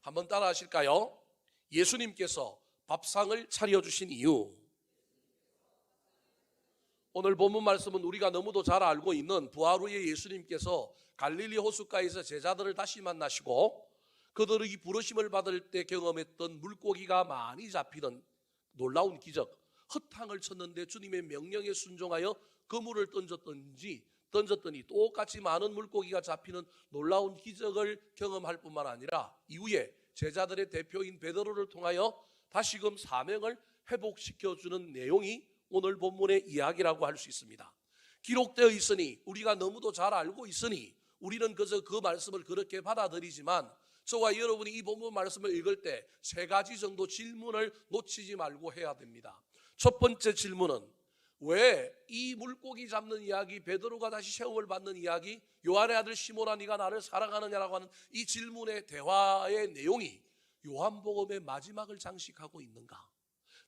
한번 따라 하실까요? 예수님께서 밥상을 차려주신 이유. 오늘 본문 말씀은 우리가 너무도 잘 알고 있는 부활 후에 예수님께서 갈릴리 호숫가에서 제자들을 다시 만나시고 그들이 부르심을 받을 때 경험했던 물고기가 많이 잡히는 놀라운 기적, 헛탕을 쳤는데 주님의 명령에 순종하여 그물을 던졌더니 똑같이 많은 물고기가 잡히는 놀라운 기적을 경험할 뿐만 아니라 이후에 제자들의 대표인 베드로를 통하여 다시금 사명을 회복시켜주는 내용이 오늘 본문의 이야기라고 할 수 있습니다. 기록되어 있으니 우리가 너무도 잘 알고 있으니 우리는 그저 그 말씀을 그렇게 받아들이지만 저와 여러분이 이 본문 말씀을 읽을 때 세 가지 정도 질문을 놓치지 말고 해야 됩니다. 첫 번째 질문은 왜 이 물고기 잡는 이야기, 베드로가 다시 시험을 받는 이야기, 요한의 아들 시몬아 네가 나를 사랑하느냐라고 하는 이 질문의 대화의 내용이 요한복음의 마지막을 장식하고 있는가?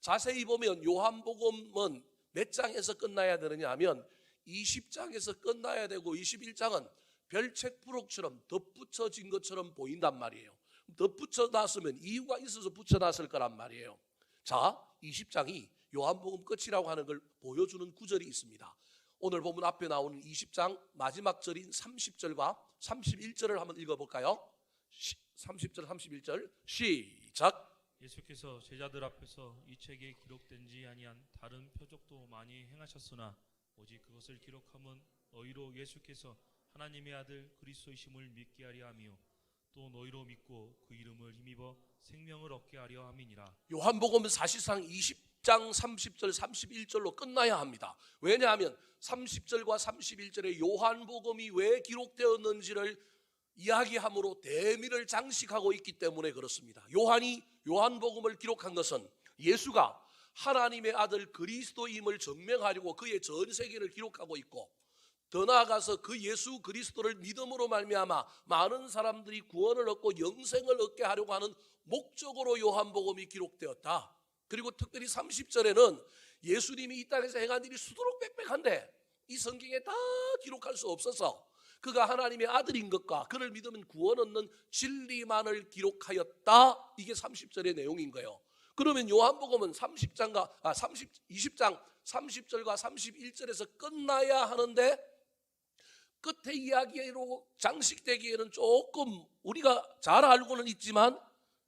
자세히 보면 요한복음은 몇 장에서 끝나야 되느냐 하면 20장에서 끝나야 되고 21장은 별책 부록처럼 덧붙여진 것처럼 보인단 말이에요. 덧붙여놨으면 이유가 있어서 붙여놨을 거란 말이에요. 자, 20장이 요한복음 끝이라고 하는 걸 보여주는 구절이 있습니다. 오늘 본문 앞에 나오는 20장 마지막 절인 30절과 31절을 한번 읽어볼까요? 30절 31절 시작. 예수께서 제자들 앞에서 이 책에 기록된지 아니한 다른 표적도 많이 행하셨으나 오직 그것을 기록함은 너희로 예수께서 하나님의 아들 그리스도이심을 믿게 하려 하며 또 너희로 믿고 그 이름을 힘입어 생명을 얻게 하려 함이니라. 요한복음은 사실상 20장 30절 31절로 끝나야 합니다. 왜냐하면 30절과 31절에 요한복음이 왜 기록되었는지를 이야기함으로 대미를 장식하고 있기 때문에 그렇습니다. 요한이 요한복음을 기록한 것은 예수가 하나님의 아들 그리스도임을 증명하려고 그의 전 세계를 기록하고 있고, 더 나아가서 그 예수 그리스도를 믿음으로 말미암아 많은 사람들이 구원을 얻고 영생을 얻게 하려고 하는 목적으로 요한복음이 기록되었다. 그리고 특별히 30절에는 예수님이 이 땅에서 행한 일이 수두룩 빽빽한데 이 성경에 다 기록할 수 없어서 그가 하나님의 아들인 것과 그를 믿으면 구원 얻는 진리만을 기록하였다. 이게 30절의 내용인 거예요. 그러면 요한복음은 20장 30절과 31절에서 끝나야 하는데 끝의 이야기로 장식되기에는 조금 우리가 잘 알고는 있지만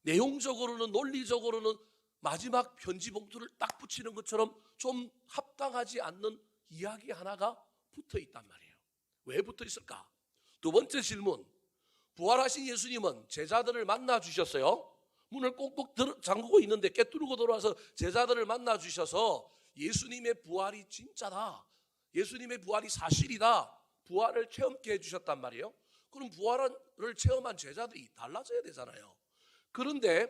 내용적으로는 논리적으로는 마지막 편지 봉투를 딱 붙이는 것처럼 좀 합당하지 않는 이야기 하나가 붙어 있단 말이에요. 왜 붙어 있을까? 두 번째 질문, 부활하신 예수님은 제자들을 만나 주셨어요. 문을 꼭꼭 잠그고 있는데 깨뚫고 들어와서 제자들을 만나 주셔서 예수님의 부활이 진짜다, 예수님의 부활이 사실이다, 부활을 체험케 해주셨단 말이에요. 그럼 부활을 체험한 제자들이 달라져야 되잖아요. 그런데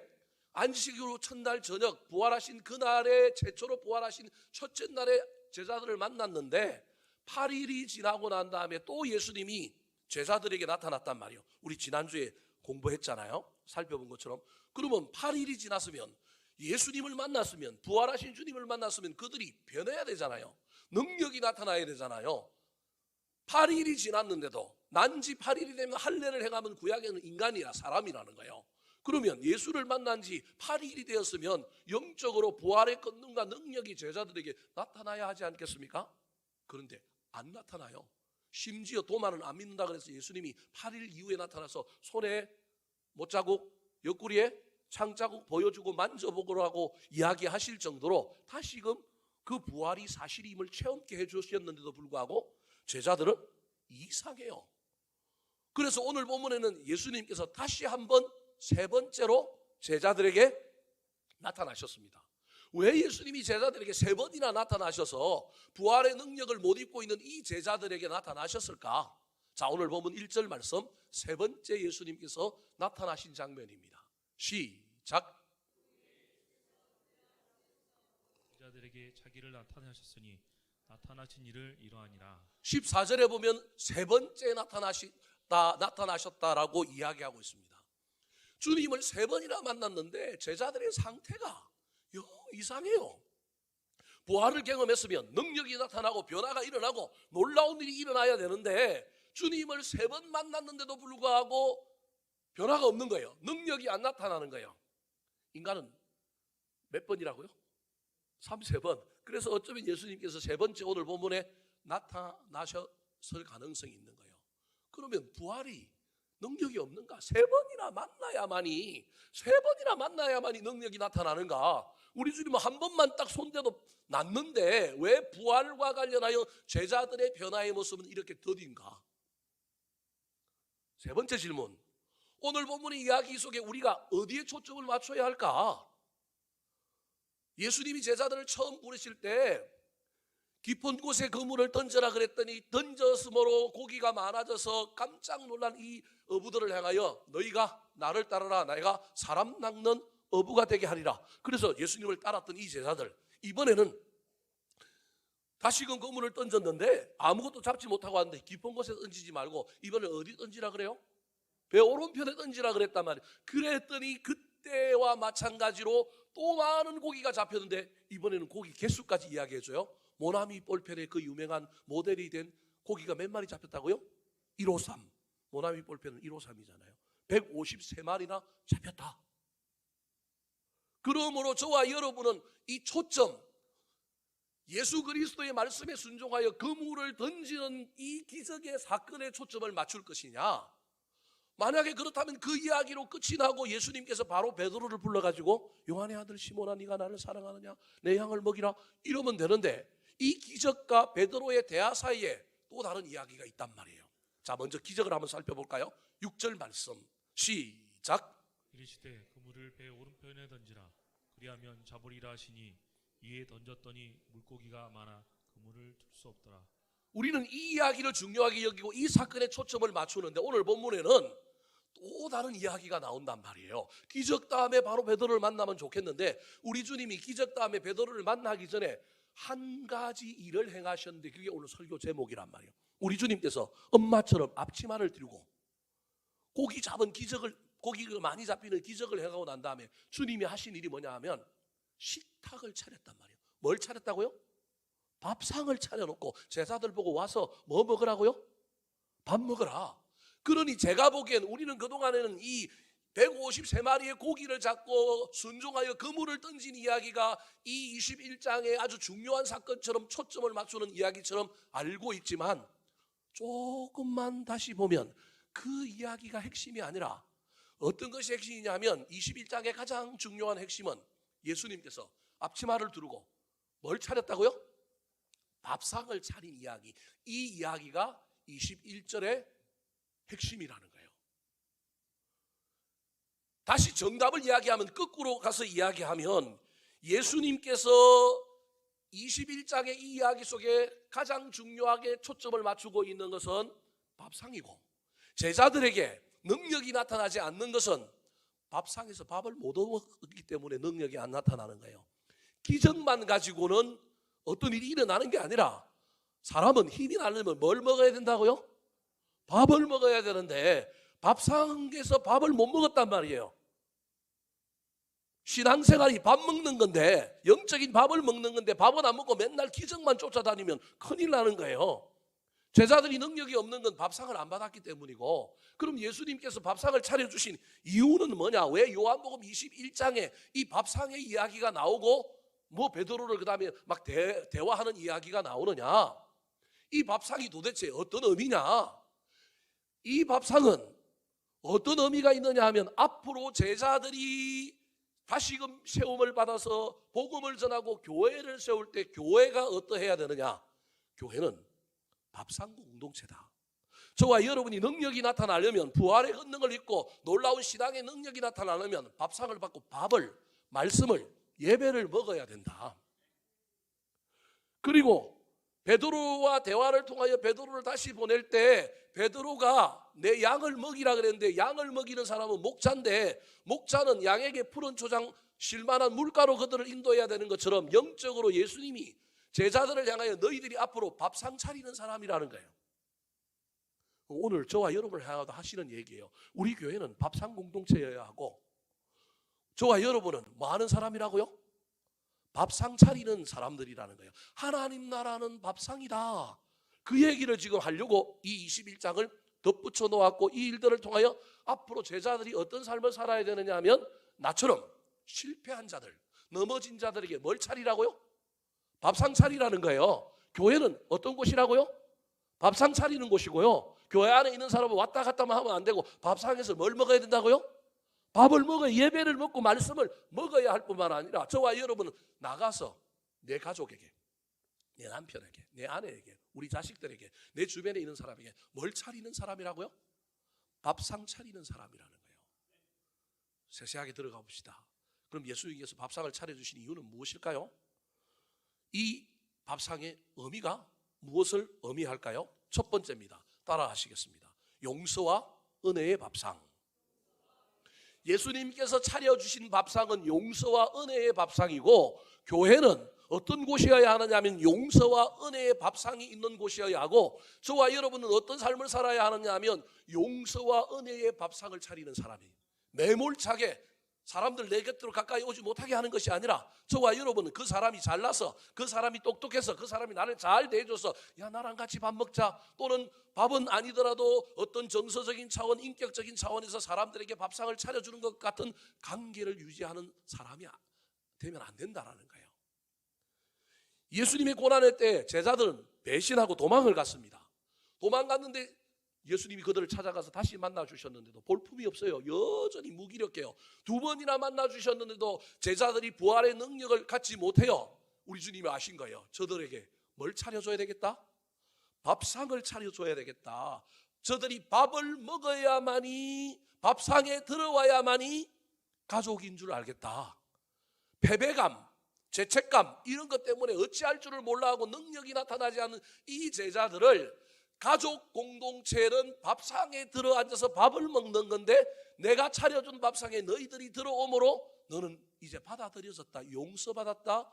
안식일로 첫날 저녁 부활하신 그날에 최초로 부활하신 첫째 날에 제자들을 만났는데 8일이 지나고 난 다음에 또 예수님이 제자들에게 나타났단 말이에요. 우리 지난주에 공부했잖아요. 살펴본 것처럼. 그러면 8일이 지났으면 예수님을 만났으면, 부활하신 주님을 만났으면 그들이 변해야 되잖아요. 능력이 나타나야 되잖아요. 8일이 지났는데도 난지 8일이 되면 할례를 행하면 구약에는 인간이라 사람이라는 거예요. 그러면 예수를 만난 지 8일이 되었으면 영적으로 부활의 권능과 능력이 제자들에게 나타나야 하지 않겠습니까? 그런데 안 나타나요. 심지어 도마는 안 믿는다 그래서 예수님이 8일 이후에 나타나서 손에 못자국, 옆구리에 창자국 보여주고 만져보고 하고 이야기하실 정도로 다시금 그 부활이 사실임을 체험케 해주셨는데도 불구하고 제자들은 이상해요. 그래서 오늘 본문에는 예수님께서 다시 한번 세 번째로 제자들에게 나타나셨습니다. 왜 예수님이 제자들에게 세 번이나 나타나셔서 부활의 능력을 못 입고 있는 이 제자들에게 나타나셨을까? 자, 오늘 본문 1절 말씀, 세 번째 예수님께서 나타나신 장면입니다. 시작. 제자들에게 자기를 나타내셨으니 나타나신 일을 이러하니라. 14절에 보면 세 번째 나타나셨다라고 이야기하고 있습니다. 주님을 세 번이나 만났는데 제자들의 상태가 영 이상해요. 부활을 경험했으면 능력이 나타나고 변화가 일어나고 놀라운 일이 일어나야 되는데 주님을 3번 만났는데도 불구하고 변화가 없는 거예요. 능력이 안 나타나는 거예요. 인간은 몇 번이라고요? 3번. 그래서 어쩌면 예수님께서 3번째 오늘 본문에 나타나셨을 가능성이 있는 거예요. 그러면 부활이 능력이 없는가? 3번이나 만나야만이 능력이 나타나는가? 우리 주님은 한 번만 딱 손대도 낫는데 왜 부활과 관련하여 제자들의 변화의 모습은 이렇게 더딘가? 3번째 질문. 오늘 본문의 이야기 속에 우리가 어디에 초점을 맞춰야 할까? 예수님이 제자들을 처음 부르실 때 깊은 곳에 그물을 던져라 그랬더니 던졌으므로 고기가 많아져서 깜짝 놀란 이 어부들을 향하여 너희가 나를 따르라, 내가 사람 낚는 어부가 되게 하리라. 그래서 예수님을 따랐던 이 제자들, 이번에는 다시금 그물을 던졌는데 아무것도 잡지 못하고 왔는데 깊은 곳에 던지지 말고 이번에 어디 던지라 그래요? 배 오른편에 던지라 그랬단 말이에요. 그랬더니 그때와 마찬가지로 또 많은 고기가 잡혔는데 이번에는 고기 개수까지 이야기해줘요. 모나미 볼펜의 그 유명한 모델이 된 고기가 몇 마리 잡혔다고요? 153. 모나미 볼펜은 153이잖아요. 153마리나 잡혔다. 그러므로 저와 여러분은 이 초점, 예수 그리스도의 말씀에 순종하여 그물을 던지는 이 기적의 사건에 초점을 맞출 것이냐? 만약에 그렇다면 그 이야기로 끝이 나고 예수님께서 바로 베드로를 불러가지고 요한의 아들 시몬아 네가 나를 사랑하느냐? 내 양을 먹이라 이러면 되는데 이 기적과 베드로의 대화 사이에 또 다른 이야기가 있단 말이에요. 자, 먼저 기적을 한번 살펴볼까요? 6절 말씀 시작. 이르시되 그물을 배 오른편에 던지라 그리하면 잡으리라 하시니 이에 던졌더니 물고기가 많아 그물을 들 수 없더라. 우리는 이 이야기를 중요하게 여기고 이 사건에 초점을 맞추는데 오늘 본문에는 또 다른 이야기가 나온단 말이에요. 기적 다음에 바로 베드로를 만나면 좋겠는데 우리 주님이 기적 다음에 베드로를 만나기 전에 한 가지 일을 행하셨는데 그게 오늘 설교 제목이란 말이에요. 우리 주님께서 엄마처럼 앞치마를 들고 고기가 많이 잡히는 기적을 행하고 난 다음에 주님이 하신 일이 뭐냐 하면 식탁을 차렸단 말이에요. 뭘 차렸다고요? 밥상을 차려놓고 제자들 보고 와서 뭐 먹으라고요? 밥 먹으라. 그러니 제가 보기엔 우리는 그동안에는 이 153마리의 고기를 잡고 순종하여 그물을 던진 이야기가 이 21장의 아주 중요한 사건처럼 초점을 맞추는 이야기처럼 알고 있지만 조금만 다시 보면 그 이야기가 핵심이 아니라 어떤 것이 핵심이냐면 21장의 가장 중요한 핵심은 예수님께서 앞치마를 두르고 뭘 차렸다고요? 밥상을 차린 이야기. 이 이야기가 21절의 핵심이라는 거예요. 다시 정답을 이야기하면 거꾸로 가서 이야기하면 예수님께서 21장의 이 이야기 속에 가장 중요하게 초점을 맞추고 있는 것은 밥상이고 제자들에게 능력이 나타나지 않는 것은 밥상에서 밥을 못 얻었기 때문에 능력이 안 나타나는 거예요. 기적만 가지고는 어떤 일이 일어나는 게 아니라 사람은 힘이 나려면 뭘 먹어야 된다고요? 밥을 먹어야 되는데 밥상에서 밥을 못 먹었단 말이에요. 신앙생활이 밥 먹는 건데 영적인 밥을 먹는 건데 밥은 안 먹고 맨날 기적만 쫓아다니면 큰일 나는 거예요. 제자들이 능력이 없는 건 밥상을 안 받았기 때문이고 그럼 예수님께서 밥상을 차려주신 이유는 뭐냐? 왜 요한복음 21장에 이 밥상의 이야기가 나오고 뭐 베드로를 그 다음에 막 대화하는 이야기가 나오느냐? 이 밥상이 도대체 어떤 의미냐? 이 밥상은 어떤 의미가 있느냐 하면 앞으로 제자들이 다시금 세움을 받아서 복음을 전하고 교회를 세울 때 교회가 어떠해야 되느냐? 교회는 밥상 공동체다. 저와 여러분이 능력이 나타나려면 부활의 권능을 입고 놀라운 신앙의 능력이 나타나려면 밥상을 받고 말씀을 예배를 먹어야 된다. 그리고 베드로와 대화를 통하여 베드로를 다시 보낼 때 베드로가 내 양을 먹이라 그랬는데 양을 먹이는 사람은 목자인데 목자는 양에게 푸른 초장 실만한 물가로 그들을 인도해야 되는 것처럼 영적으로 예수님이 제자들을 향하여 너희들이 앞으로 밥상 차리는 사람이라는 거예요. 오늘 저와 여러분을 향하여 하시는 얘기예요. 우리 교회는 밥상 공동체여야 하고 저와 여러분은 뭐 하는 사람이라고요? 밥상 차리는 사람들이라는 거예요. 하나님 나라는 밥상이다. 그 얘기를 지금 하려고 이 21장을 덧붙여 놓았고, 이 일들을 통하여 앞으로 제자들이 어떤 삶을 살아야 되느냐 하면, 나처럼 실패한 자들, 넘어진 자들에게 뭘 차리라고요? 밥상 차리라는 거예요. 교회는 어떤 곳이라고요? 밥상 차리는 곳이고요. 교회 안에 있는 사람은 왔다 갔다만 하면 안 되고 밥상에서 뭘 먹어야 된다고요? 밥을 먹어야, 예배를 먹고 말씀을 먹어야 할 뿐만 아니라 저와 여러분은 나가서 내 가족에게, 내 남편에게, 내 아내에게, 우리 자식들에게, 내 주변에 있는 사람에게 뭘 차리는 사람이라고요? 밥상 차리는 사람이라는 거예요. 세세하게 들어가 봅시다. 그럼 예수님께서 밥상을 차려주신 이유는 무엇일까요? 이 밥상의 의미가 무엇을 의미할까요? 첫 번째입니다. 따라 하시겠습니다. 용서와 은혜의 밥상. 예수님께서 차려주신 밥상은 용서와 은혜의 밥상이고, 교회는 어떤 곳이어야 하느냐 하면 용서와 은혜의 밥상이 있는 곳이어야 하고, 저와 여러분은 어떤 삶을 살아야 하느냐 하면 용서와 은혜의 밥상을 차리는 사람이에요. 매몰차게 사람들 내 곁으로 가까이 오지 못하게 하는 것이 아니라, 저와 여러분은 그 사람이 잘나서, 그 사람이 똑똑해서, 그 사람이 나를 잘 대해줘서 야 나랑 같이 밥 먹자, 또는 밥은 아니더라도 어떤 정서적인 차원, 인격적인 차원에서 사람들에게 밥상을 차려주는 것 같은 관계를 유지하는 사람이 되면 안 된다라는 거예요. 예수님의 고난의 때 제자들은 배신하고 도망을 갔습니다. 도망갔는데 예수님이 그들을 찾아가서 다시 만나 주셨는데도 볼품이 없어요. 여전히 무기력해요. 두 번이나 만나 주셨는데도 제자들이 부활의 능력을 갖지 못해요. 우리 주님이 아신 거예요. 저들에게 뭘 차려줘야 되겠다? 밥상을 차려줘야 되겠다. 저들이 밥을 먹어야만이, 밥상에 들어와야만이 가족인 줄 알겠다. 패배감, 죄책감 이런 것 때문에 어찌할 줄을 몰라하고 능력이 나타나지 않는 이 제자들을, 가족 공동체는 밥상에 들어앉아서 밥을 먹는 건데 내가 차려준 밥상에 너희들이 들어오므로 너는 이제 받아들여졌다, 용서받았다,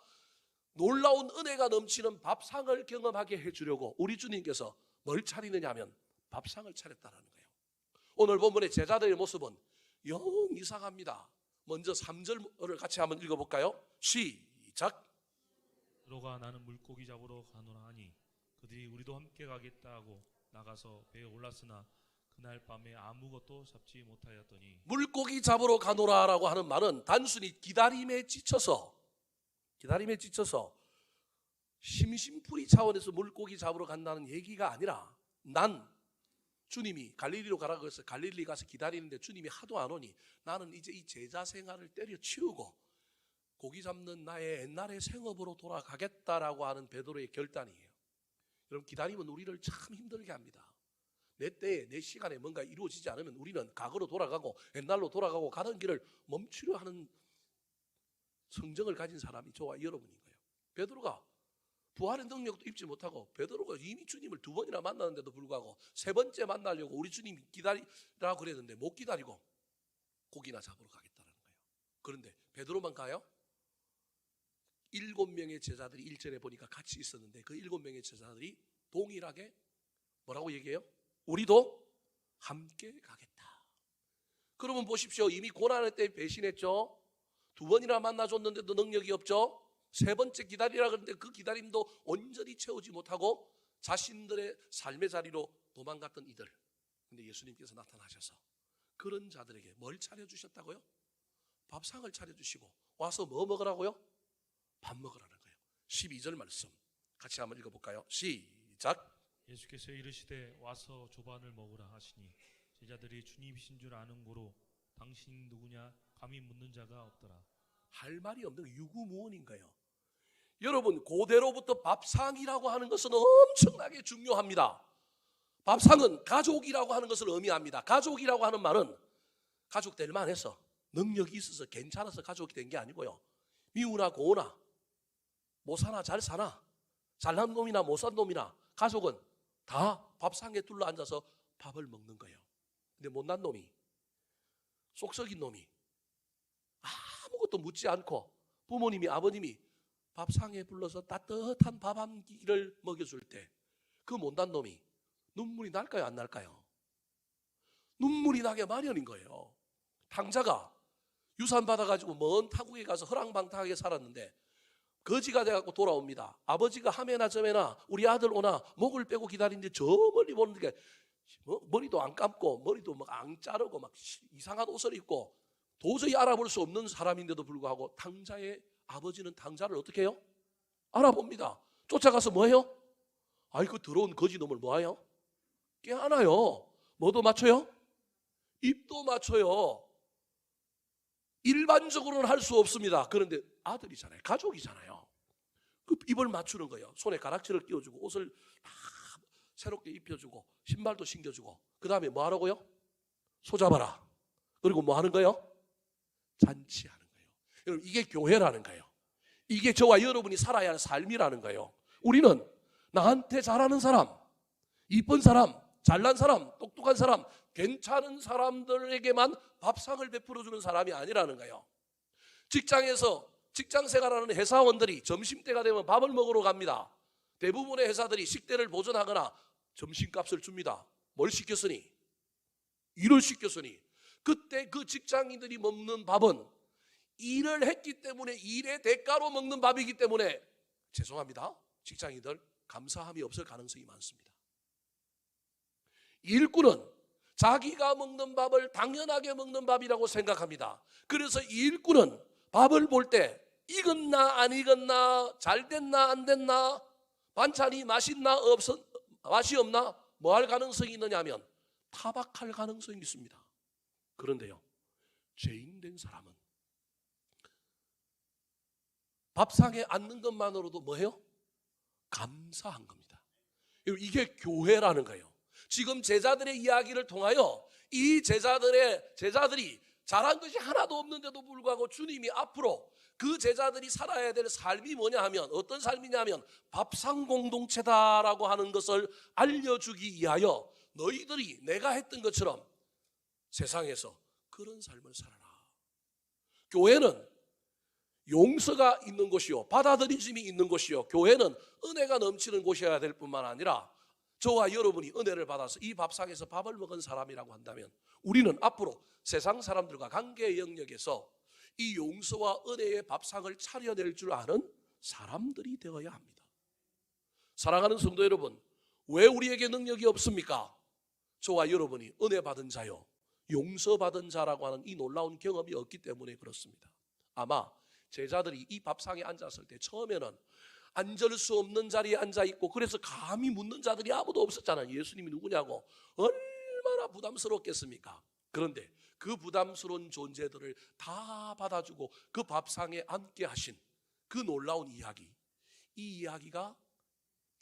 놀라운 은혜가 넘치는 밥상을 경험하게 해주려고 우리 주님께서 뭘 차리느냐 하면 밥상을 차렸다는 거예요. 오늘 본문의 제자들의 모습은 영 이상합니다. 먼저 3절을 같이 한번 읽어볼까요? 시작. 들어가 나는 물고기 잡으러 가노라 하니 그들이 우리도 함께 가겠다 하고 나가서 배에 올랐으나 그날 밤에 아무것도 잡지 못하였더니. 물고기 잡으러 가노라라고 하는 말은 단순히 기다림에 지쳐서 심심풀이 차원에서 물고기 잡으러 간다는 얘기가 아니라, 난 주님이 갈릴리로 가라고 해서 갈릴리 가서 기다리는데 주님이 하도 안 오니 나는 이제 이 제자 생활을 때려치우고 고기 잡는 나의 옛날의 생업으로 돌아가겠다라고 하는 베드로의 결단이에요. 여러분, 기다림은 우리를 참 힘들게 합니다. 내 때에 내 시간에 뭔가 이루어지지 않으면 우리는 과거로 돌아가고 옛날로 돌아가고 가는 길을 멈추려 하는 성정을 가진 사람이 저와 여러분인 거예요. 베드로가 부활의 능력도 입지 못하고, 베드로가 이미 주님을 2번이나 만났는데도 불구하고 3번째 만나려고 우리 주님이 기다리라고 그랬는데 못 기다리고 고기나 잡으러 가겠다는 거예요. 그런데 베드로만 가요? 7명의 제자들이 1절에 보니까 같이 있었는데 그 7명의 제자들이 동일하게 뭐라고 얘기해요? 우리도 함께 가겠다. 그러면 보십시오. 이미 고난의 때 배신했죠. 2번이나 만나줬는데도 능력이 없죠. 3번째 기다리라 그러는데 그 기다림도 온전히 채우지 못하고 자신들의 삶의 자리로 도망갔던 이들. 근데 예수님께서 나타나셔서 그런 자들에게 뭘 차려주셨다고요? 밥상을 차려주시고 와서 뭐 먹으라고요? 밥 먹으라는 거예요. 12절 말씀 같이 한번 읽어볼까요? 시작. 예수께서 이르시되 와서 조반을 먹으라 하시니 제자들이 주님이신 줄 아는 고로 당신이 누구냐 감히 묻는 자가 없더라. 할 말이 없는 유구무원인 거예요. 여러분, 고대로부터 밥상이라고 하는 것은 엄청나게 중요합니다. 밥상은 가족이라고 하는 것을 의미합니다. 가족이라고 하는 말은 가족 될 만해서 능력이 있어서 괜찮아서 가족이 된 게 아니고요, 미우나 고우나 못 사나 잘 사나 잘난 놈이나 못 산 놈이나 가족은 다 밥상에 둘러앉아서 밥을 먹는 거예요. 근데 못난 놈이, 속 썩인 놈이 아무것도 묻지 않고 부모님이, 아버님이 밥상에 불러서 따뜻한 밥 한 끼를 먹여줄 때 그 못난 놈이 눈물이 날까요, 안 날까요? 눈물이 나게 마련인 거예요. 탕자가 유산 받아가지고 먼 타국에 가서 허랑방탕하게 살았는데 거지가 돼갖고 돌아옵니다. 아버지가 하메나 저메나 우리 아들 오나 목을 빼고 기다리는데 저 멀리 보는데 머리도 안 감고 머리도 막 안 자르고 막 이상한 옷을 입고 도저히 알아볼 수 없는 사람인데도 불구하고 탕자의 아버지는 탕자를 어떻게 해요? 알아봅니다. 쫓아가서 뭐해요? 아이고 들어온 거지 놈을 뭐해요? 깨안아요. 뭐도 맞춰요? 입도 맞춰요. 일반적으로는 할 수 없습니다. 그런데 아들이잖아요. 가족이잖아요. 그 입을 맞추는 거예요. 손에 가락지를 끼워주고 옷을 다 새롭게 입혀주고 신발도 신겨주고 그 다음에 뭐 하라고요? 소잡아라. 그리고 뭐 하는 거예요? 잔치하는 거예요. 여러분 이게 교회라는 거예요. 이게 저와 여러분이 살아야 할 삶이라는 거예요. 우리는 나한테 잘하는 사람, 이쁜 사람, 잘난 사람, 똑똑한 사람, 괜찮은 사람들에게만 밥상을 베풀어주는 사람이 아니라는 거예요. 직장에서 직장 생활하는 회사원들이 점심때가 되면 밥을 먹으러 갑니다. 대부분의 회사들이 식대를 보존하거나 점심값을 줍니다. 뭘 시켰으니? 일을 시켰으니. 그때 그 직장인들이 먹는 밥은 일을 했기 때문에 일의 대가로 먹는 밥이기 때문에 죄송합니다. 직장인들 감사함이 없을 가능성이 많습니다. 일꾼은 자기가 먹는 밥을 당연하게 먹는 밥이라고 생각합니다. 그래서 일꾼은 밥을 볼 때 익었나 안 익었나 잘 됐나 안 됐나 반찬이 맛있나 맛이 없나 뭐 할 가능성이 있느냐 하면 타박할 가능성이 있습니다. 그런데요 죄인된 사람은 밥상에 앉는 것만으로도 뭐해요? 감사한 겁니다. 이게 교회라는 거예요. 지금 제자들의 이야기를 통하여 이 제자들이 잘한 것이 하나도 없는데도 불구하고 주님이 앞으로 그 제자들이 살아야 될 삶이 뭐냐 하면 어떤 삶이냐 하면 밥상 공동체다라고 하는 것을 알려주기 위하여 너희들이 내가 했던 것처럼 세상에서 그런 삶을 살아라. 교회는 용서가 있는 곳이요 받아들이심이 있는 곳이요 교회는 은혜가 넘치는 곳이어야 될 뿐만 아니라 저와 여러분이 은혜를 받아서 이 밥상에서 밥을 먹은 사람이라고 한다면 우리는 앞으로 세상 사람들과 관계 영역에서 이 용서와 은혜의 밥상을 차려낼 줄 아는 사람들이 되어야 합니다. 사랑하는 성도 여러분, 왜 우리에게 능력이 없습니까? 저와 여러분이 은혜 받은 자요 용서받은 자라고 하는 이 놀라운 경험이 없기 때문에 그렇습니다. 아마 제자들이 이 밥상에 앉았을 때 처음에는 앉을 수 없는 자리에 앉아있고 그래서 감히 묻는 자들이 아무도 없었잖아요. 예수님이 누구냐고 얼마나 부담스럽겠습니까? 그런데 그 부담스러운 존재들을 다 받아주고 그 밥상에 앉게 하신 그 놀라운 이야기, 이 이야기가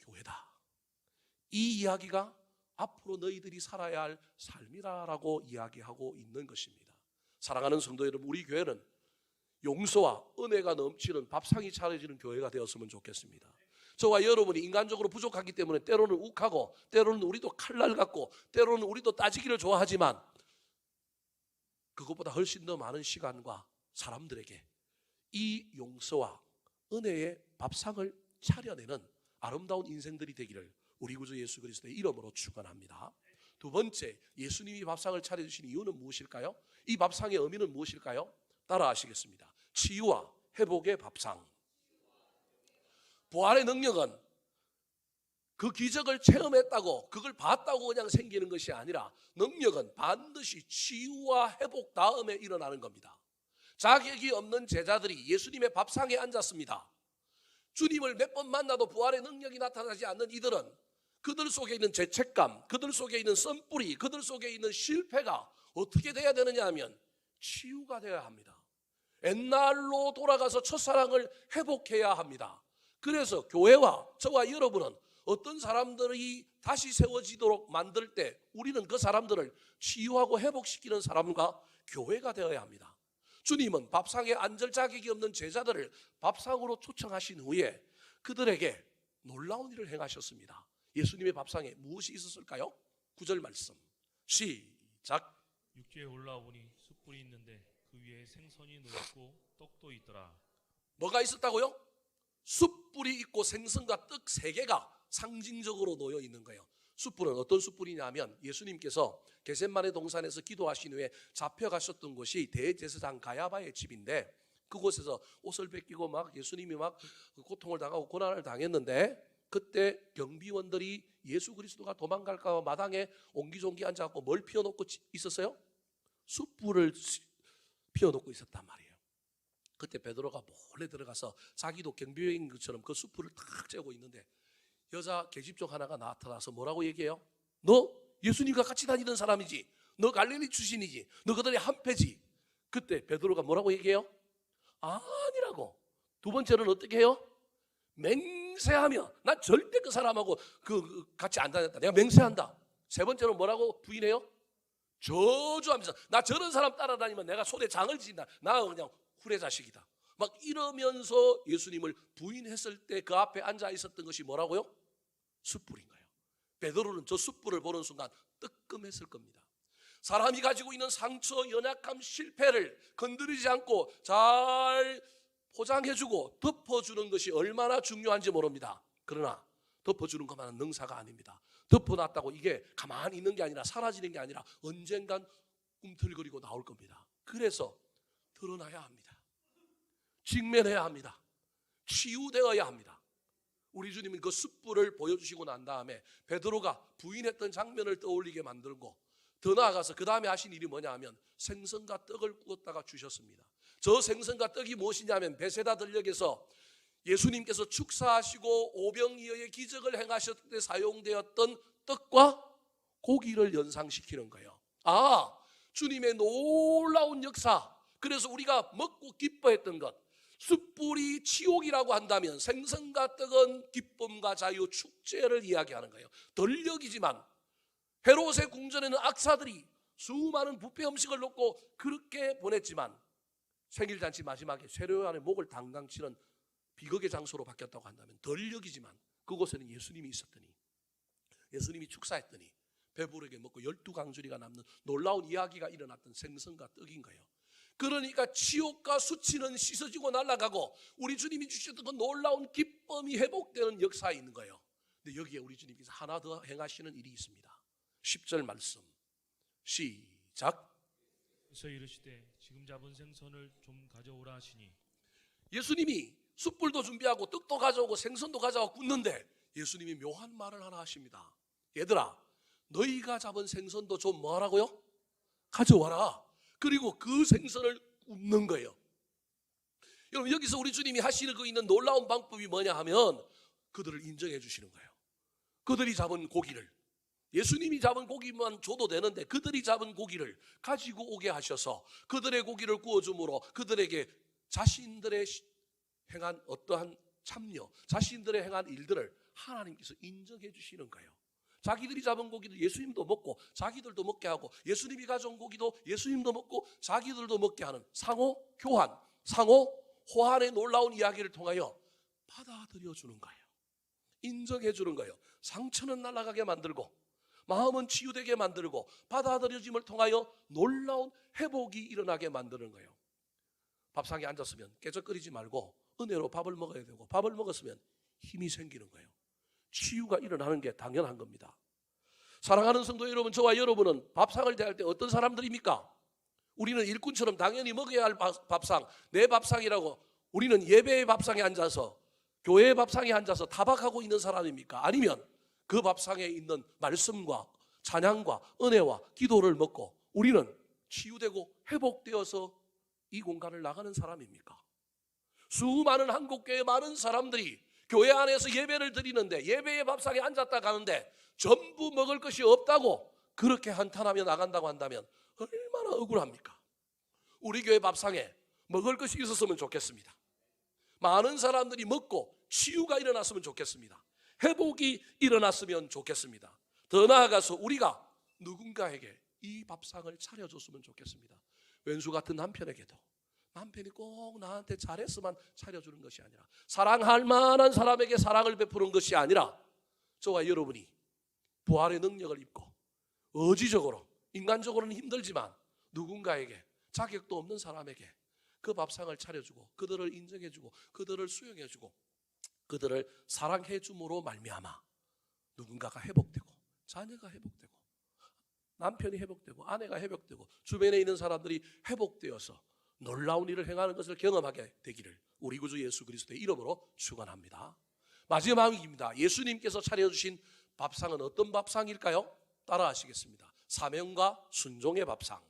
교회다. 이 이야기가 앞으로 너희들이 살아야 할 삶이라고 이야기하고 있는 것입니다. 사랑하는 성도 여러분, 우리 교회는 용서와 은혜가 넘치는 밥상이 차려지는 교회가 되었으면 좋겠습니다. 저와 여러분이 인간적으로 부족하기 때문에 때로는 욱하고 때로는 우리도 칼날 같고 때로는 우리도 따지기를 좋아하지만 그것보다 훨씬 더 많은 시간과 사람들에게 이 용서와 은혜의 밥상을 차려내는 아름다운 인생들이 되기를 우리 구주 예수 그리스도의 이름으로 축원합니다. 두 번째, 예수님이 밥상을 차려주신 이유는 무엇일까요? 이 밥상의 의미는 무엇일까요? 따라 하시겠습니다. 치유와 회복의 밥상. 부활의 능력은 그 기적을 체험했다고 그걸 봤다고 그냥 생기는 것이 아니라 능력은 반드시 치유와 회복 다음에 일어나는 겁니다. 자격이 없는 제자들이 예수님의 밥상에 앉았습니다. 주님을 몇 번 만나도 부활의 능력이 나타나지 않는 이들은 그들 속에 있는 죄책감, 그들 속에 있는 썬뿌리, 그들 속에 있는 실패가 어떻게 돼야 되느냐 하면 치유가 되어야 합니다. 옛날로 돌아가서 첫사랑을 회복해야 합니다. 그래서 교회와 저와 여러분은 어떤 사람들이 다시 세워지도록 만들 때 우리는 그 사람들을 치유하고 회복시키는 사람과 교회가 되어야 합니다. 주님은 밥상에 앉을 자격이 없는 제자들을 밥상으로 초청하신 후에 그들에게 놀라운 일을 행하셨습니다. 예수님의 밥상에 무엇이 있었을까요? 9절 말씀 시작. 육지에 올라오니 숯불이 있는데 그 위에 생선이 놓였고 떡도 있더라. 뭐가 있었다고요? 숯불이 있고 생선과 떡 3개가 상징적으로 놓여 있는 거예요. 숯불은 어떤 숯불이냐면 예수님께서 겟셋마네 동산에서 기도하신 후에 잡혀가셨던 곳이 대제사장 가야바의 집인데 그곳에서 옷을 뺏기고 막 예수님이 막 고통을 당하고 고난을 당했는데, 그때 경비원들이 예수 그리스도가 도망갈까 봐 마당에 옹기종기 앉아갖고 뭘 피워놓고 있었어요? 숯불을 피워놓고 있었단 말이에요. 그때 베드로가 몰래 들어가서 자기도 경비원인 것처럼 그 숯불을 탁 쬐고 있는데 여자 계집종 하나가 나타나서 뭐라고 얘기해요? 너 예수님과 같이 다니던 사람이지, 너 갈릴리 출신이지, 너 그들의 한패지. 그때 베드로가 뭐라고 얘기해요? 아니라고. 두 번째는 어떻게 해요? 맹세하며 난 절대 그 사람하고 같이 안 다녔다, 내가 맹세한다. 세 번째는 뭐라고 부인해요? 저주하면서 나 저런 사람 따라다니면 내가 손에 장을 지진다, 나 그냥 후레자식이다, 막 이러면서 예수님을 부인했을 때 그 앞에 앉아 있었던 것이 뭐라고요? 숯불인 거예요. 베드로는 저 숯불을 보는 순간 뜨끔했을 겁니다. 사람이 가지고 있는 상처, 연약함, 실패를 건드리지 않고 잘 포장해주고 덮어주는 것이 얼마나 중요한지 모릅니다. 그러나 덮어주는 것만은 능사가 아닙니다. 덮어놨다고 이게 가만히 있는 게 아니라 사라지는 게 아니라 언젠간 꿈틀거리고 나올 겁니다. 그래서 드러나야 합니다. 직면해야 합니다. 치유되어야 합니다. 우리 주님은 그 숯불을 보여주시고 난 다음에 베드로가 부인했던 장면을 떠올리게 만들고, 더 나아가서 그 다음에 하신 일이 뭐냐 하면 생선과 떡을 구웠다가 주셨습니다. 저 생선과 떡이 무엇이냐면 베세다 들녘에서 예수님께서 축사하시고 오병이어의 기적을 행하셨을 때 사용되었던 떡과 고기를 연상시키는 거예요. 주님의 놀라운 역사, 그래서 우리가 먹고 기뻐했던 것, 숯불이 치욕이라고 한다면 생선과 떡은 기쁨과 자유, 축제를 이야기하는 거예요. 들녘이지만 헤롯의 궁전에는 악사들이 수많은 뷔페 음식을 놓고 그렇게 보냈지만 생일잔치 마지막에 세례요한의 목을 당당 치는 비극의 장소로 바뀌었다고 한다면 들녘이지만 그곳에는 예수님이 있었더니, 예수님이 축사했더니 배부르게 먹고 12강줄이가 남는 놀라운 이야기가 일어났던 생선과 떡인 거예요. 그러니까 치욕과 수치는 씻어지고 날아가고 우리 주님이 주셨던 그 놀라운 기쁨이 회복되는 역사에 있는 거예요. 근데 여기에 우리 주님께서 하나 더 행하시는 일이 있습니다. 10절 말씀 시작. 그래서 이르시되 지금 잡은 생선을 좀 가져오라 하시니, 예수님이 숯불도 준비하고 떡도 가져오고 생선도 가져와 굽는데 예수님이 묘한 말을 하나 하십니다. 얘들아, 너희가 잡은 생선도 좀 뭐하라고요? 가져와라. 그리고 그 생선을 굽는 거예요. 여러분, 여기서 우리 주님이 하시는 그 있는 놀라운 방법이 뭐냐 하면 그들을 인정해 주시는 거예요. 그들이 잡은 고기를, 예수님이 잡은 고기만 줘도 되는데 그들이 잡은 고기를 가지고 오게 하셔서 그들의 고기를 구워줌으로 그들에게 자신들의 행한 어떠한 참여, 자신들의 행한 일들을 하나님께서 인정해 주시는 거예요. 자기들이 잡은 고기도 예수님도 먹고 자기들도 먹게 하고, 예수님이 가져온 고기도 예수님도 먹고 자기들도 먹게 하는 상호 교환, 상호 호환의 놀라운 이야기를 통하여 받아들여 주는 거예요. 인정해 주는 거예요. 상처는 날아가게 만들고 마음은 치유되게 만들고 받아들여짐을 통하여 놀라운 회복이 일어나게 만드는 거예요. 밥상에 앉았으면 깨적거리지 말고 은혜로 밥을 먹어야 되고, 밥을 먹었으면 힘이 생기는 거예요. 치유가 일어나는 게 당연한 겁니다. 사랑하는 성도 여러분, 저와 여러분은 밥상을 대할 때 어떤 사람들입니까? 우리는 일꾼처럼 당연히 먹어야 할 밥상, 내 밥상이라고 우리는 예배의 밥상에 앉아서, 교회의 밥상에 앉아서 타박하고 있는 사람입니까? 아니면 그 밥상에 있는 말씀과 찬양과 은혜와 기도를 먹고 우리는 치유되고 회복되어서 이 공간을 나가는 사람입니까? 수많은 한국교회 많은 사람들이 교회 안에서 예배를 드리는데 예배의 밥상에 앉았다 가는데 전부 먹을 것이 없다고 그렇게 한탄하며 나간다고 한다면 얼마나 억울합니까? 우리 교회 밥상에 먹을 것이 있었으면 좋겠습니다. 많은 사람들이 먹고 치유가 일어났으면 좋겠습니다. 회복이 일어났으면 좋겠습니다. 더 나아가서 우리가 누군가에게 이 밥상을 차려줬으면 좋겠습니다. 왼수 같은 남편에게도 남편이 꼭 나한테 잘했으면 차려주는 것이 아니라, 사랑할 만한 사람에게 사랑을 베푸는 것이 아니라, 저와 여러분이 부활의 능력을 입고 의지적으로, 인간적으로는 힘들지만 누군가에게, 자격도 없는 사람에게 그 밥상을 차려주고 그들을 인정해주고 그들을 수용해주고 그들을 사랑해줌으로 말미암아 누군가가 회복되고 자녀가 회복되고 남편이 회복되고 아내가 회복되고 주변에 있는 사람들이 회복되어서 놀라운 일을 행하는 것을 경험하게 되기를 우리 구주 예수 그리스도의 이름으로 축원합니다. 마지막입니다. 예수님께서 차려주신 밥상은 어떤 밥상일까요? 따라하시겠습니다. 사명과 순종의 밥상.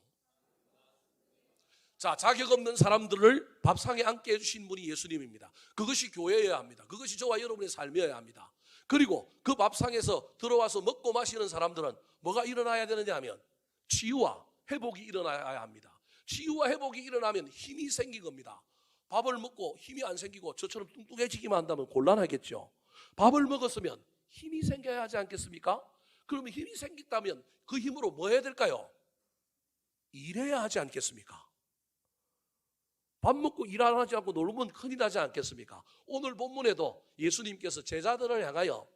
자, 자격 없는 사람들을 밥상에 앉게 해주신 분이 예수님입니다. 그것이 교회여야 합니다. 그것이 저와 여러분의 삶이어야 합니다. 그리고 그 밥상에서 들어와서 먹고 마시는 사람들은 뭐가 일어나야 되느냐 하면 치유와 회복이 일어나야 합니다. 치유와 회복이 일어나면 힘이 생긴 겁니다. 밥을 먹고 힘이 안 생기고 저처럼 뚱뚱해지기만 한다면 곤란하겠죠. 밥을 먹었으면 힘이 생겨야 하지 않겠습니까? 그러면 힘이 생겼다면 그 힘으로 뭐 해야 될까요? 일해야 하지 않겠습니까? 밥 먹고 일 안 하지 않고 놀면 큰일 나지 않겠습니까? 오늘 본문에도 예수님께서 제자들을 향하여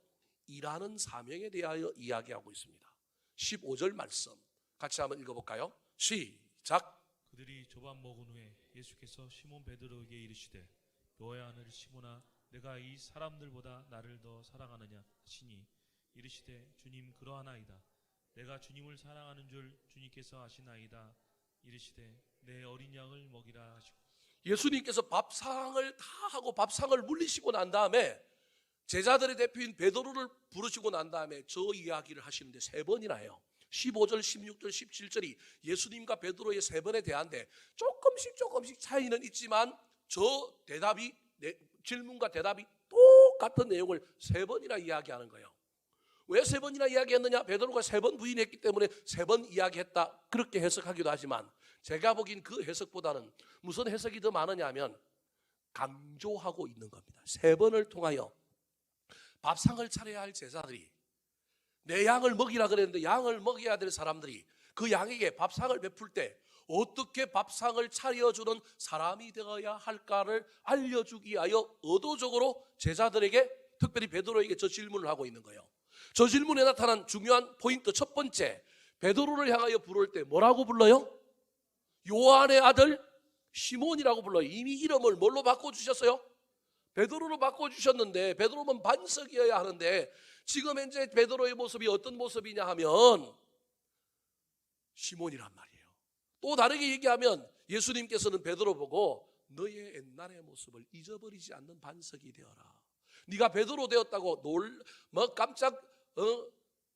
일하는 사명에 대하여 이야기하고 있습니다. 15절 말씀 같이 한번 읽어볼까요? 시작. 그들이 조밥 먹은 후에 예수께서 시몬 베드로에게 이르시되 너의 아들 시몬아 내가 이 사람들보다 나를 더 사랑하느냐 하시니 이르시되 주님 그러하나이다. 내가 주님을 사랑하는 줄 주님께서 아시나이다. 이르시되 내 어린 양을 먹이라 하시고. 예수님께서 밥상을 다 하고 밥상을 물리시고 난 다음에 제자들의 대표인 베드로를 부르시고 난 다음에 저 이야기를 하시는데 3번이나 해요. 15절, 16절, 17절이 예수님과 베드로의 3번에 대한데 조금씩 차이는 있지만 저 대답이 질문과 대답이 똑같은 내용을 3번이나 이야기하는 거예요. 왜 3번이나 이야기했느냐? 베드로가 3번 부인했기 때문에 3번 이야기했다 그렇게 해석하기도 하지만 제가 보기엔 그 해석보다는 무슨 해석이 더 많으냐 하면 강조하고 있는 겁니다. 3번을 통하여 밥상을 차려야 할 제자들이 내 양을 먹이라 그랬는데 양을 먹여야 될 사람들이 그 양에게 밥상을 베풀 때 어떻게 밥상을 차려주는 사람이 되어야 할까를 알려주기 위하여 의도적으로 제자들에게 특별히 베드로에게 저 질문을 하고 있는 거예요. 저 질문에 나타난 중요한 포인트 첫 번째, 베드로를 향하여 부를 때 뭐라고 불러요? 요한의 아들 시몬이라고 불러요. 이미 이름을 뭘로 바꿔주셨어요? 베드로로 바꿔주셨는데 베드로는 반석이어야 하는데 지금 현재 베드로의 모습이 어떤 모습이냐 하면 시몬이란 말이에요. 또 다르게 얘기하면 예수님께서는 베드로 보고 너의 옛날의 모습을 잊어버리지 않는 반석이 되어라. 네가 베드로 되었다고 깜짝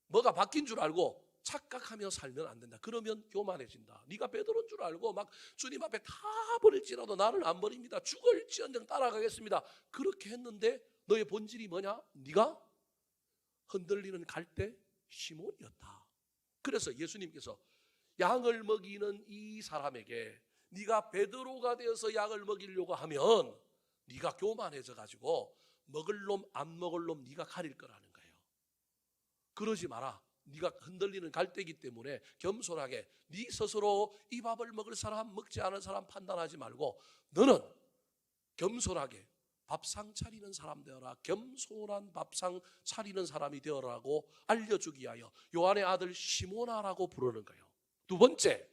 뭐가 바뀐 줄 알고 착각하며 살면 안 된다. 그러면 교만해진다. 네가 베드로인 줄 알고 막 주님 앞에 다 버릴지라도 나는 안 버립니다. 죽을지언정 따라가겠습니다. 그렇게 했는데 너의 본질이 뭐냐? 네가 흔들리는 갈대 시몬이었다. 그래서 예수님께서 양을 먹이는 이 사람에게 네가 베드로가 되어서 양을 먹이려고 하면 네가 교만해져 가지고 먹을 놈 안 먹을 놈 네가 가릴 거라는 거예요. 그러지 마라. 네가 흔들리는 갈대이기 때문에 겸손하게 네 스스로 이 밥을 먹을 사람 먹지 않을 사람 판단하지 말고 너는 겸손하게 밥상 차리는 사람 되어라. 겸손한 밥상 차리는 사람이 되어라고 알려주기 위하여 요한의 아들 시몬아라고 부르는 거예요. 두 번째,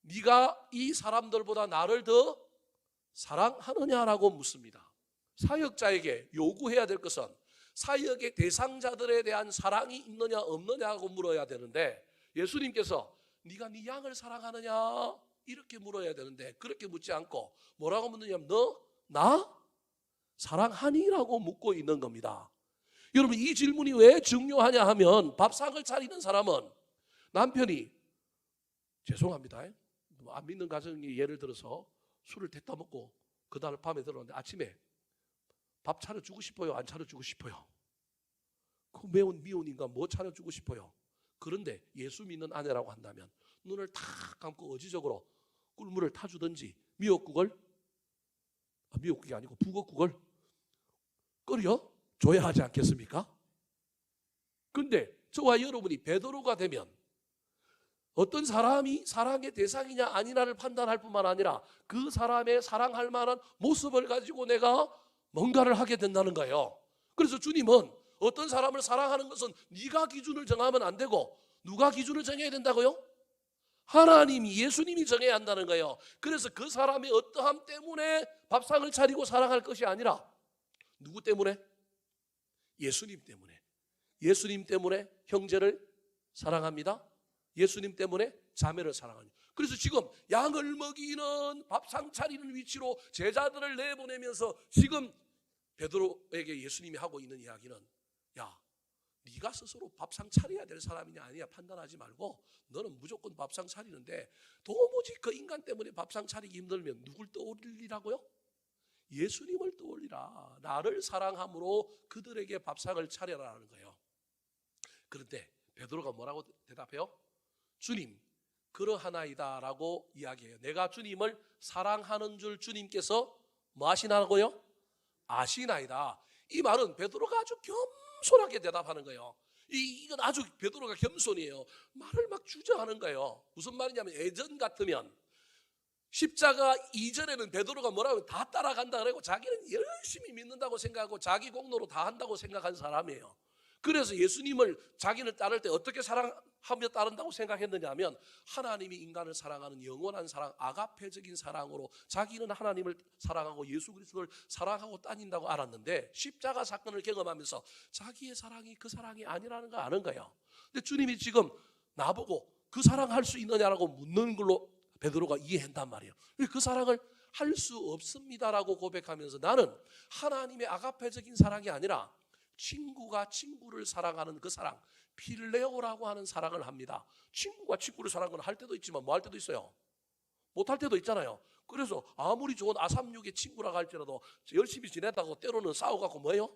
네가 이 사람들보다 나를 더 사랑하느냐라고 묻습니다. 사역자에게 요구해야 될 것은 사역의 대상자들에 대한 사랑이 있느냐 없느냐고 물어야 되는데 예수님께서 네가 네 양을 사랑하느냐 이렇게 물어야 되는데 그렇게 묻지 않고 뭐라고 묻느냐면 너 나 사랑하니라고 묻고 있는 겁니다. 여러분 이 질문이 왜 중요하냐 하면 밥상을 차리는 사람은 남편이 죄송합니다. 안 믿는 가정이 예를 들어서 술을 대따 먹고 그 다음 밤에 들어오는데 아침에 밥 차려주고 싶어요? 안 차려주고 싶어요? 그 매운 미운 인간 뭐 차려주고 싶어요? 그런데 예수 믿는 아내라고 한다면 눈을 탁 감고 의지적으로 꿀물을 타주든지 미역국이 아니고 북엇국을 끓여 줘야 하지 않겠습니까? 근데 저와 여러분이 베드로가 되면 어떤 사람이 사랑의 대상이냐 아니냐를 판단할 뿐만 아니라 그 사람의 사랑할 만한 모습을 가지고 내가 뭔가를 하게 된다는 거예요. 그래서 주님은 어떤 사람을 사랑하는 것은 네가 기준을 정하면 안 되고 누가 기준을 정해야 된다고요? 하나님이 예수님이 정해야 한다는 거예요. 그래서 그 사람의 어떠함 때문에 밥상을 차리고 사랑할 것이 아니라 누구 때문에? 예수님 때문에. 예수님 때문에 형제를 사랑합니다. 예수님 때문에 자매를 사랑하니. 그래서 지금 양을 먹이는 밥상 차리는 위치로 제자들을 내보내면서 지금 베드로에게 예수님이 하고 있는 이야기는, 야, 네가 스스로 밥상 차려야 될 사람이냐 아니냐 판단하지 말고 너는 무조건 밥상 차리는데 도무지 그 인간 때문에 밥상 차리기 힘들면 누굴 떠올리라고요? 예수님을 떠올리라. 나를 사랑함으로 그들에게 밥상을 차려라는 거예요. 그런데 베드로가 뭐라고 대답해요? 주님, 그러하나이다 라고 이야기해요. 내가 주님을 사랑하는 줄 주님께서 뭐 하시나고요? 아시나이다. 이 말은 베드로가 아주 겸손하게 대답하는 거예요. 이건 아주 베드로가 겸손이에요. 말을 막 주저하는 거예요. 무슨 말이냐면 예전 같으면 십자가 이전에는 베드로가 뭐라고 다 따라간다 그러고 자기는 열심히 믿는다고 생각하고 자기 공로로 다 한다고 생각한 사람이에요. 그래서 예수님을 자기를 따를 때 어떻게 사랑하며 따른다고 생각했느냐 하면 하나님이 인간을 사랑하는 영원한 사랑, 아가페적인 사랑으로 자기는 하나님을 사랑하고 예수 그리스도를 사랑하고 따진다고 알았는데 십자가 사건을 경험하면서 자기의 사랑이 그 사랑이 아니라는 걸 아는 거예요. 근데 주님이 지금 나보고 그 사랑할 수 있느냐라고 묻는 걸로 베드로가 이해한단 말이에요. 그 사랑을 할 수 없습니다라고 고백하면서 나는 하나님의 아가페적인 사랑이 아니라 친구가 친구를 사랑하는 그 사랑, 필레오라고 하는 사랑을 합니다. 친구가 친구를 사랑하는 건 할 때도 있지만 뭐 할 때도 있어요. 못 할 때도 있잖아요. 그래서 아무리 좋은 아삼육의 친구라고 할지라도 열심히 지내다고 때로는 싸워갖고 뭐예요?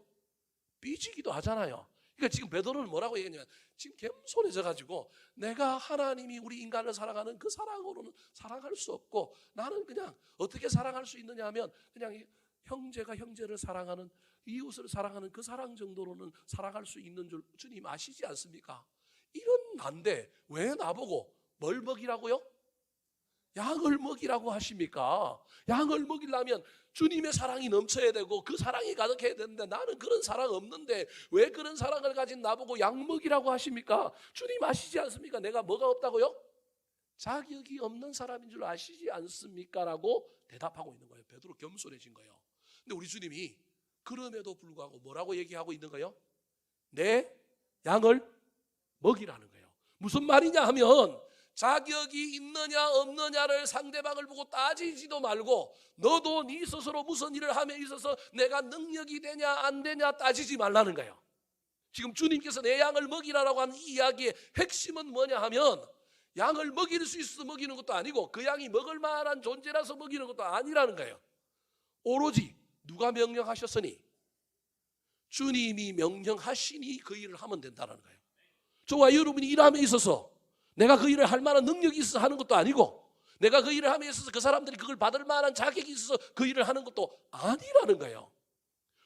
삐지기도 하잖아요. 그러니까 지금 베드로는 뭐라고 얘기하냐면 지금 겸손해져 가지고 내가 하나님이 우리 인간을 사랑하는 그 사랑으로는 사랑할 수 없고 나는 그냥 어떻게 사랑할 수 있느냐 하면 그냥 형제가 형제를 사랑하는, 이웃을 사랑하는 그 사랑 정도로는 사랑할 수 있는 줄 주님 아시지 않습니까? 이런 난데 왜 나보고 뭘 먹이라고요? 양을 먹이라고 하십니까? 양을 먹이려면 주님의 사랑이 넘쳐야 되고 그 사랑이 가득해야 되는데 나는 그런 사랑 없는데 왜 그런 사랑을 가진 나보고 양 먹이라고 하십니까? 주님 아시지 않습니까? 내가 뭐가 없다고요? 자격이 없는 사람인 줄 아시지 않습니까? 라고 대답하고 있는 거예요. 베드로 겸손해진 거예요. 근데 우리 주님이 그럼에도 불구하고 뭐라고 얘기하고 있는 거예요? 내 양을 먹이라는 거예요. 무슨 말이냐 하면 자격이 있느냐 없느냐를 상대방을 보고 따지지도 말고 너도 네 스스로 무슨 일을 함에 있어서 내가 능력이 되냐 안 되냐 따지지 말라는 거예요. 지금 주님께서 내 양을 먹이라고 하는 이 이야기의 핵심은 뭐냐 하면 양을 먹일 수 있어서 먹이는 것도 아니고 그 양이 먹을 만한 존재라서 먹이는 것도 아니라는 거예요. 오로지 누가 명령하셨으니 주님이 명령하시니 그 일을 하면 된다는 거예요. 저와 여러분이 일함에 있어서 내가 그 일을 할 만한 능력이 있어서 하는 것도 아니고 내가 그 일을 함에 있어서 그 사람들이 그걸 받을 만한 자격이 있어서 그 일을 하는 것도 아니라는 거예요.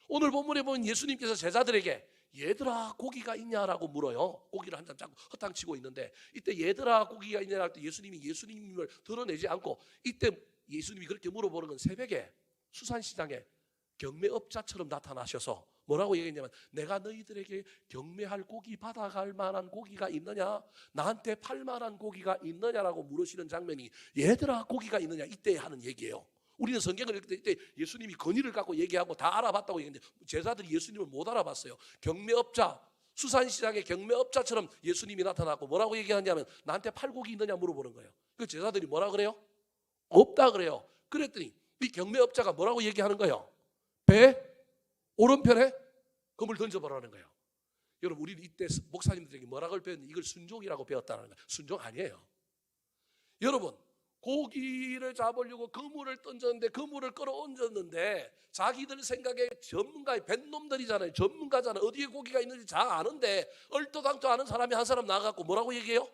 오늘 본문에 보면 예수님께서 제자들에게 얘들아 고기가 있냐라고 물어요. 고기를 한 잔 잡고 허탕치고 있는데 이때 얘들아 고기가 있냐고 할 때 예수님이 예수님을 드러내지 않고 이때 예수님이 그렇게 물어보는 건 새벽에 수산시장에 경매업자처럼 나타나셔서 뭐라고 얘기했냐면 내가 너희들에게 경매할 고기 받아갈 만한 고기가 있느냐, 나한테 팔 만한 고기가 있느냐라고 물으시는 장면이 얘들아 고기가 있느냐 이때 하는 얘기예요. 우리는 성경을 읽을 때 이때 예수님이 권위를 갖고 얘기하고 다 알아봤다고 얘기했는데 제자들이 예수님을 못 알아봤어요. 경매업자, 수산시장의 경매업자처럼 예수님이 나타나고 뭐라고 얘기하냐면 나한테 팔 고기 있느냐 물어보는 거예요. 그 제자들이 뭐라 그래요? 없다 그래요. 그랬더니 이 경매업자가 뭐라고 얘기하는 거예요? 배 오른편에 금을 던져보라는 거예요. 여러분 우리는 이때 목사님들에게 뭐라고 배웠는지 이걸 순종이라고 배웠다는 거예요. 순종 아니에요. 여러분 고기를 잡으려고 그물을 던졌는데 그물을 끌어얹었는데 자기들 생각에 전문가의 뱃놈들이잖아요. 전문가잖아요. 어디에 고기가 있는지 잘 아는데 얼토당토 아는 사람이 한 사람 나가고 뭐라고 얘기해요?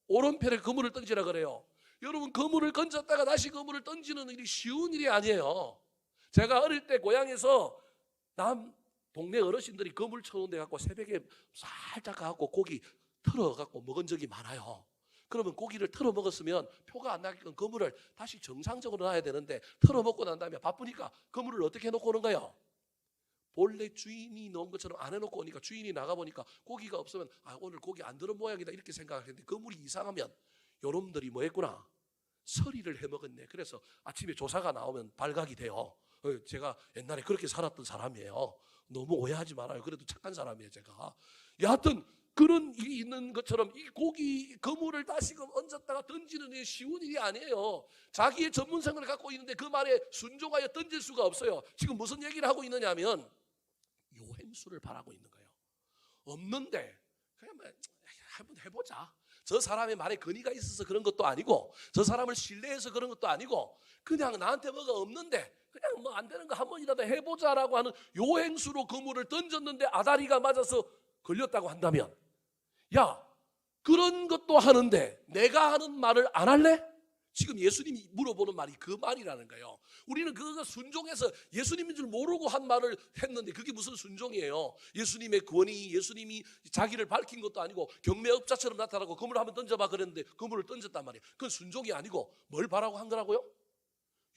오른편에 그물을 던지라 그래요. 여러분 그물을 던졌다가 다시 그물을 던지는 일이 쉬운 일이 아니에요. 제가 어릴 때 고향에서 동네 어르신들이 그물 쳐놓은 데 갖고 새벽에 살짝 가갖고 고기 털어갖고 먹은 적이 많아요. 그러면 고기를 털어 먹었으면 표가 안 나게끔 그물을 다시 정상적으로 놔야 되는데 털어 먹고 난 다음에 바쁘니까 그물을 어떻게 해놓고 오는 거예요? 본래 주인이 넣은 것처럼 안 해놓고 오니까 주인이 나가보니까 고기가 없으면 오늘 고기 안 들은 모양이다 이렇게 생각했는데 그물이 이상하면 요놈들이 뭐 했구나 서리를 해먹었네. 그래서 아침에 조사가 나오면 발각이 돼요. 제가 옛날에 그렇게 살았던 사람이에요. 너무 오해하지 말아요. 그래도 착한 사람이에요 제가. 여하튼 그런 일이 있는 것처럼 이 고기 그물을 다시금 얹었다가 던지는 게 쉬운 일이 아니에요. 자기의 전문성을 갖고 있는데 그 말에 순종하여 던질 수가 없어요. 지금 무슨 얘기를 하고 있느냐면 요행수를 바라고 있는 거예요. 없는데 그냥 뭐 한번 해보자. 저 사람의 말에 근의가 있어서 그런 것도 아니고, 저 사람을 신뢰해서 그런 것도 아니고, 그냥 나한테 뭐가 없는데 그냥 뭐 안 되는 거 한 번이라도 해보자라고 하는 요행수로 그물을 던졌는데 아다리가 맞아서 걸렸다고 한다면, 야, 그런 것도 하는데 내가 하는 말을 안 할래? 지금 예수님이 물어보는 말이 그 말이라는 거예요. 우리는 그거 순종해서 예수님인 줄 모르고 한 말을 했는데 그게 무슨 순종이에요? 예수님의 권위, 예수님이 자기를 밝힌 것도 아니고 경매업자처럼 나타나고 그물을 한번 던져봐 그랬는데 그물을 던졌단 말이에요. 그건 순종이 아니고 뭘 바라고 한 거라고요?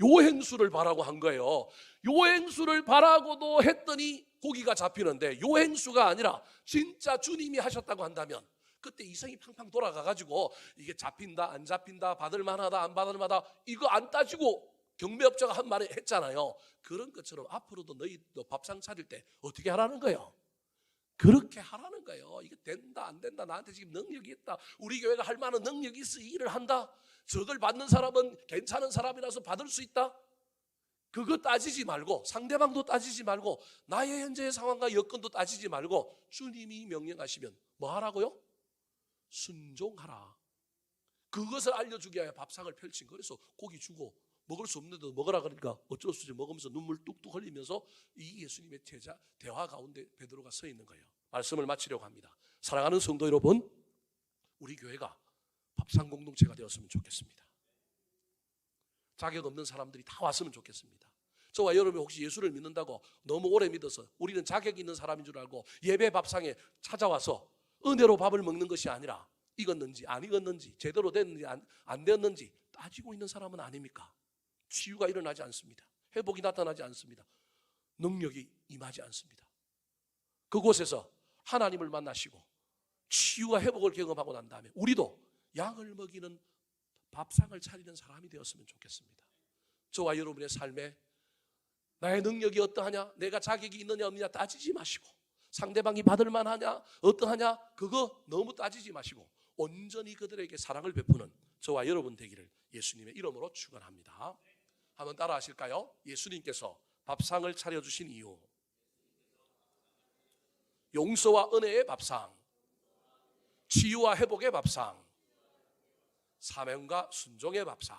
요행수를 바라고 한 거예요. 요행수를 바라고도 했더니 고기가 잡히는데, 요행수가 아니라 진짜 주님이 하셨다고 한다면 그때 이성이 팡팡 돌아가가지고 이게 잡힌다 안 잡힌다 받을 만하다 안 받을 만하다 이거 안 따지고 경매업자가 한 말에 했잖아요. 그런 것처럼 앞으로도 너희도 밥상 차릴 때 어떻게 하라는 거예요? 그렇게 하라는 거예요. 이게 된다 안 된다, 나한테 지금 능력이 있다, 우리 교회가 할 만한 능력이 있어 이 일을 한다, 저걸 받는 사람은 괜찮은 사람이라서 받을 수 있다, 그거 따지지 말고, 상대방도 따지지 말고, 나의 현재의 상황과 여건도 따지지 말고 주님이 명령하시면 뭐 하라고요? 순종하라. 그것을 알려주기 위하여 밥상을 펼친 거예요. 그래서 고기 주고 먹을 수 없는데도 먹으라 그러니까 어쩔 수 없이 먹으면서 눈물 뚝뚝 흘리면서 이 예수님의 제자 대화 가운데 베드로가 서 있는 거예요. 말씀을 마치려고 합니다. 사랑하는 성도 여러분, 우리 교회가 밥상 공동체가 되었으면 좋겠습니다. 자격 없는 사람들이 다 왔으면 좋겠습니다. 저와 여러분이 혹시 예수를 믿는다고 너무 오래 믿어서 우리는 자격 있는 사람인 줄 알고 예배 밥상에 찾아와서 은혜로 밥을 먹는 것이 아니라 익었는지 안 익었는지, 제대로 됐는지 안 되었는지 따지고 있는 사람은 아닙니까? 치유가 일어나지 않습니다. 회복이 나타나지 않습니다. 능력이 임하지 않습니다. 그곳에서 하나님을 만나시고 치유와 회복을 경험하고 난 다음에 우리도 양을 먹이는 밥상을 차리는 사람이 되었으면 좋겠습니다. 저와 여러분의 삶에 나의 능력이 어떠하냐, 내가 자격이 있느냐 없느냐 따지지 마시고, 상대방이 받을 만하냐 어떠하냐 그거 너무 따지지 마시고 온전히 그들에게 사랑을 베푸는 저와 여러분 되기를 예수님의 이름으로 축원합니다. 한번 따라 하실까요? 예수님께서 밥상을 차려주신 이유, 용서와 은혜의 밥상, 치유와 회복의 밥상, 사명과 순종의 밥상.